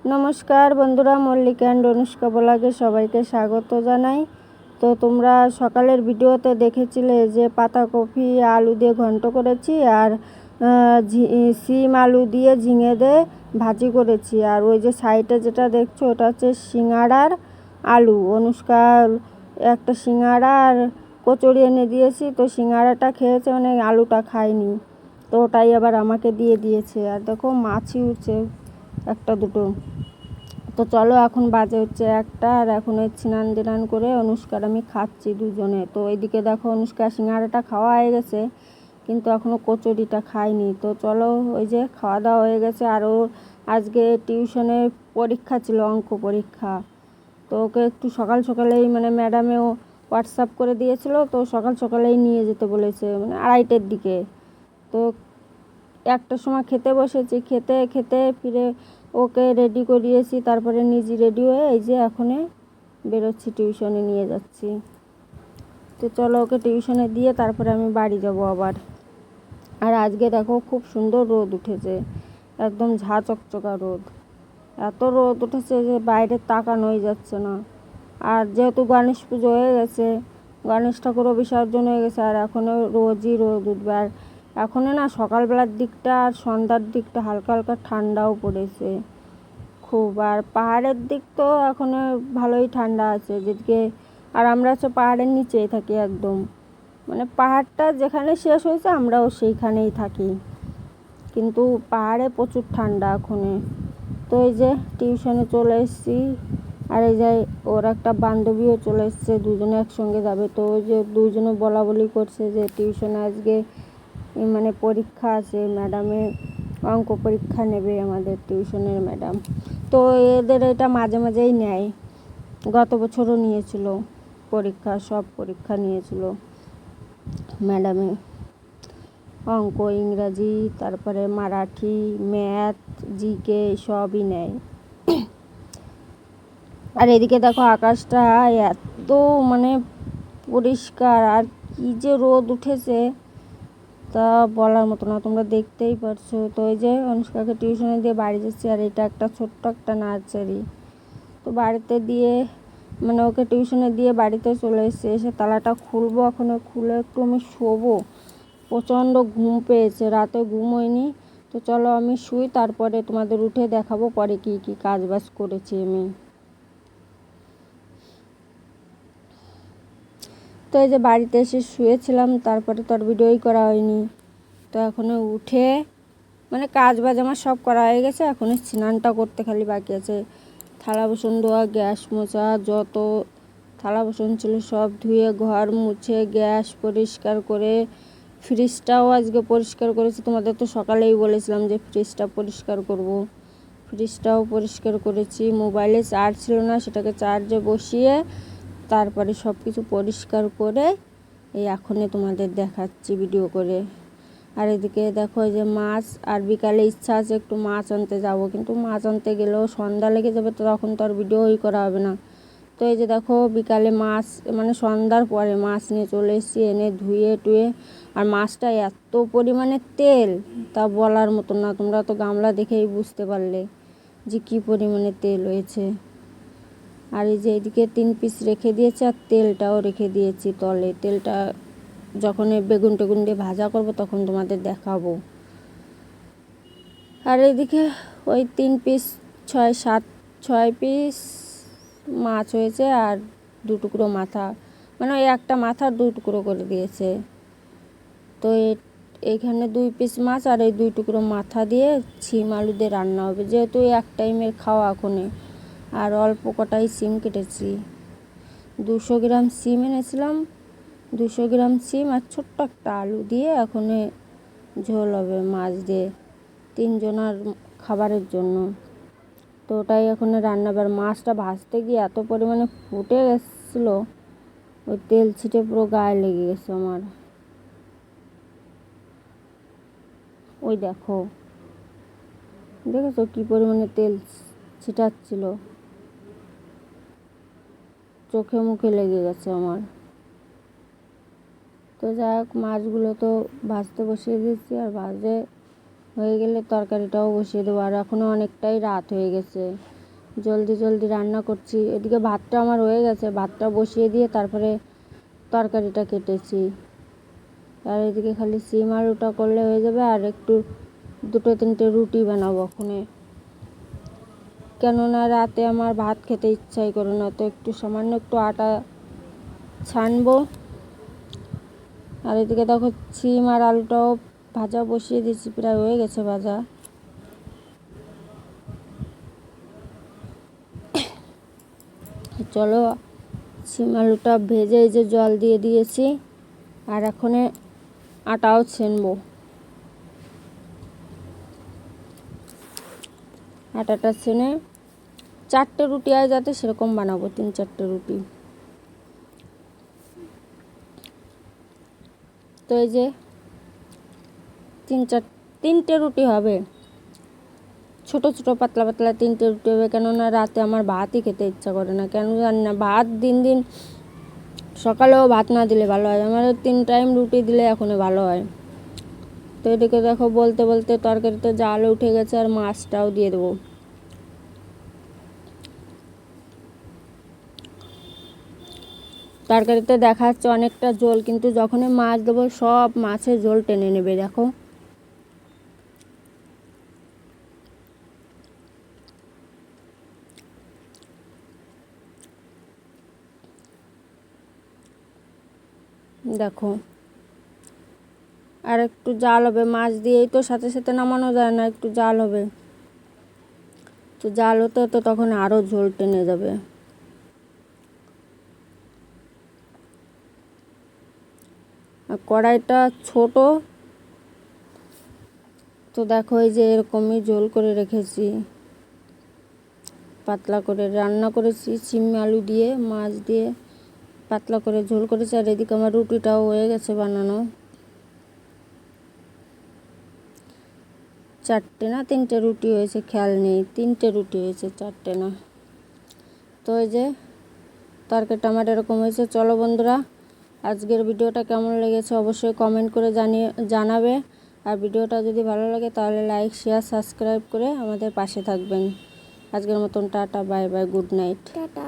নমস্কার বন্ধুরা, মল্লিকা অ্যান্ড অনুষ্কা ব্লগে সবাইকে স্বাগত জানাই। তো তোমরা সকালের ভিডিওতে দেখেছিলে যে পাতাকপি আলু দিয়ে ঘন্ট করেছি, আর সিম আলু দিয়ে ঝিঙে দিয়ে ভাজি করেছি। আর ওই যে সাইডে যেটা দেখছো ওটা হচ্ছে সিঙ্গাড়ার আলু। অনুষ্কার একটা সিঙ্গাড়া আর কচুরি এনে দিয়েছি, তো সিঙ্গাড়াটা খেয়েছে, মানে আলুটা খায়নি, তো ওটাই আবার আমাকে দিয়ে দিয়েছে। আর দেখো মাছি উঠছে একটা দুটো। তো চলো, এখন বাজে হচ্ছে 1টা, আর এখন ওই স্নান দিনান করে অনুষ্কার আমি খাচ্ছি দুজনে। তো এইদিকে দেখো অনুষ্কা সিঙ্গাড়াটা খাওয়া হয়ে গেছে, কিন্তু এখনও কচুরিটা খায়নি। তো চলো, ওই যে খাওয়া দাওয়া হয়ে গেছে। আরও আজকে টিউশনে পরীক্ষা ছিল, অঙ্ক পরীক্ষা। তো ওকে একটু সকাল সকালেই মানে ম্যাডামেও হোয়াটসঅ্যাপ করে দিয়েছিল, তো সকাল সকালেই নিয়ে যেতে বলেছে, মানে 2:30টার দিকে। তো 1টার সময় খেতে বসেছি, খেতে খেতে ফিরে ওকে রেডি করিয়েছি, তারপরে নিজে রেডি হয়ে এই যে এখনে বেরোচ্ছি, টিউশনে নিয়ে যাচ্ছি। তো চলো, ওকে টিউশনে দিয়ে তারপরে আমি বাড়ি যাব আবার। আর আজকে দেখো খুব সুন্দর রোদ উঠেছে, একদম ঝাঁ চকচকা রোদ। এত রোদ উঠেছে যে বাইরে তাকানোই যাচ্ছে না। আর যেহেতু গণেশ পুজো হয়ে গেছে, গণেশ ঠাকুরও বিসর্জন হয়ে গেছে, আর এখনও রোজই রোদ উঠবে। আর এখনও না সকালবেলার দিকটা আর সন্ধ্যার দিকটা হালকা হালকা ঠান্ডাও পড়েছে খুব। আর পাহাড়ের দিক তো এখনও ভালোই ঠান্ডা আছে যেদিকে। আর আমরা হচ্ছে পাহাড়ের নিচেই থাকি একদম, মানে পাহাড়টা যেখানে শেষ হয়েছে আমরাও সেইখানেই থাকি, কিন্তু পাহাড়ে প্রচুর ঠান্ডা এখনে। তো এই যে টিউশনে চলে এসেছি, আর এই যে ওর একটা বান্ধবীও চলে এসছে, দুজনে একসঙ্গে যাবে। তো ওই যে দুজনে বলা বলি করছে যে টিউশনে আজকে মানে পরীক্ষা আছে, ম্যাডামে অঙ্ক পরীক্ষা নেবে আমাদের টিউশনের ম্যাডাম। তো এদের এটা মাঝে মাঝেই নেয়, গত বছরও নিয়েছিল পরীক্ষা, সব পরীক্ষা নিয়েছিল ম্যাডামে, অঙ্ক, ইংরাজি, তারপরে মারাঠি, ম্যাথ, জিকে সবই নেয়। আর এদিকে দেখো আকাশটা এত মানে পরিষ্কার, আর কি যে রোদ উঠেছে তা বলার মতো না, তোমরা দেখতেই পারছো। তো এই যে অনুষ্কাকে টিউশনে দিয়ে বাড়ি যাচ্ছি, আর এটা একটা ছোট্ট একটা নার্সারি। তো বাড়িতে দিয়ে মানে ওকে টিউশনে দিয়ে বাড়িতে চলে এসেছি, এসে তালাটা খুলবো, এখনও খুলে একটু আমি শোবো। প্রচণ্ড ঘুম পেয়েছে, রাতে ঘুম হয়নি। তো চলো আমি শুই, তারপরে তোমাদের উঠে দেখাবো পরে কি কি কাজ বাজ করেছি আমি। তো এই যে বাড়িতে এসে শুয়েছিলাম, তারপরে তো আর ভিডিওই করা হয়নি। তো এখনও উঠে মানে কাজ বাজ আমার সব করা হয়ে গেছে, এখন স্নানটা করতে খালি বাকি আছে। থালা বাসন ধোয়া, গ্যাস মোছা, যত থালা বাসন ছিল সব ধুয়ে, ঘর মুছে, গ্যাস পরিষ্কার করে, ফ্রিজটাও আজকে পরিষ্কার করেছি। তোমাদের তো সকালেই বলেছিলাম যে ফ্রিজটা পরিষ্কার করব, ফ্রিজটাও পরিষ্কার করেছি। মোবাইলে চার্জ ছিল না, সেটাকে চার্জে বসিয়ে তারপরে সব কিছু পরিষ্কার করে এই এখনই তোমাদের দেখাচ্ছি ভিডিও করে। আর এদিকে দেখো এই যে মাছ, আর বিকালে ইচ্ছা আছে একটু মাছ আনতে যাব, কিন্তু মাছ আনতে গেলেও সন্ধ্যা লেগে যাবে, তো তখন তো আর ভিডিওই করা হবে না। তো এই যে দেখো বিকালে মাছ মানে সন্ধ্যার পরে মাছ নিয়ে চলে এসেছি, এনে ধুয়ে টুয়ে। আর মাছটা এত পরিমাণে তেল তা বলার মতো না, তোমরা তো গামলা দেখেই বুঝতে পারলে যে কী পরিমাণে তেল হয়েছে। আর এই যে এদিকে 3 পিস রেখে দিয়েছি, আর তেলটাও রেখে দিয়েছি তলে। তেলটা যখন বেগুন টেগুন দিয়ে ভাজা করব তখন তোমাদের দেখাবো। আর এদিকে ওই 3 পিস 6 পিস মাছ হয়েছে, আর 2 টুকরো মাথা, মানে ওই একটা মাথার 2 টুকরো করে দিয়েছে। তো এইখানে 2 পিস মাছ আর এই 2 টুকরো মাথা দিয়ে সিম আলু দিয়ে রান্না হবে, যেহেতু এক টাইমের খাওয়া এখনে। আর অল্প কটাই সিম কেটেছি, 200 গ্রাম সিম এনেছিলাম, 200 গ্রাম সিম আর ছোট্ট একটা আলু দিয়ে এখন ঝোল হবে মাছ দিয়ে 3 জনার খাবারের জন্য। তো ওটাই এখন রান্নাবার। মাছটা ভাজতে গিয়ে এত পরিমাণে ফুটে গেছিলো, ওই তেল ছিটে পুরো গায়ে লেগে গেছে আমার। ওই দেখো, দেখেছো কি পরিমাণে তেল ছিটাচ্ছিল, চোখে মুখে লেগে গেছে আমার। তো যাই হোক, মাছগুলো তো ভাজতে বসিয়ে দিয়েছি, আর হয়ে গেলে তরকারিটাও বসিয়ে দেবো। আর এখনও অনেকটাই রাত হয়ে গেছে, জলদি জলদি রান্না করছি। এদিকে ভাতটা আমার হয়ে গেছে, ভাতটা বসিয়ে দিয়ে তারপরে তরকারিটা কেটেছি। আর এদিকে খালি সিম আলুটা করলে হয়ে যাবে। আর একটু 2-3টে রুটি বানাবো ওখানে, কেননা রাতে আমার ভাত খেতে ইচ্ছাই করে না। তো একটু সামান্য একটু আটা ছানবো। আর এদিকে দেখো সিম আর আলুটাও ভাজা বসিয়ে দিয়েছি, প্রায় হয়ে গেছে ভাজা। চলো সিম আলুটা ভেজে এই যে জল দিয়ে দিয়েছি। আর এখন আটাও ছেনবো। আটাটা ছেনে 4টে রুটি হয় যাতে সেরকম বানাবো, 3-4টে রুটি। তো এই যে 3টে রুটি হবে, ছোট ছোট পাতলা পাতলা 3টে রুটি হবে। কেননা রাতে আমার ভাতই খেতে ইচ্ছা করে না, কেন জানি না। ভাত দিন দিন সকালেও ভাত না দিলে ভালো হয়, আমার 3 টাইম রুটি দিলে এখনও ভালো হয়। তো এদিকে দেখো বলতে বলতে তরকারিতে জাল উঠে গেছে, আর মাছটাও দিয়ে দেবো। তরকারিতে দেখা যাচ্ছে অনেকটা ঝোল, কিন্তু যখনই মাছ দেবো সব মাছের ঝোল টেনে নেবে। দেখো দেখো আর একটু জাল হবে, মাছ দিয়েই তো সাথে সাথে নামানো যায় না, একটু জাল হবে। তো জাল হতে হতে তখন আরও ঝোল টেনে যাবে। আর কড়াইটা ছোট, তো দেখো এই যে এরকমই ঝোল করে রেখেছি, পাতলা করে রান্না করেছি। সিম আলু দিয়ে মাছ দিয়ে পাতলা করে ঝোল করেছি। আর এদিকে আমার রুটিটাও হয়ে গেছে বানানো। 4টে না 3টে রুটি হয়েছে, খেয়াল নেই। 3টে রুটি হয়েছে, 4টে না। তো এই যে তরকারিটা আমার এরকম হয়েছে। চলো বন্ধুরা, আজকের ভিডিওটা কেমন লেগেছে অবশ্যই কমেন্ট করে জানাবে। আর ভিডিওটা যদি ভালো লাগে তাহলে লাইক শেয়ার সাবস্ক্রাইব করে আমাদের পাশে থাকবেন। আজকের মতন tata, bye bye, good night, tata.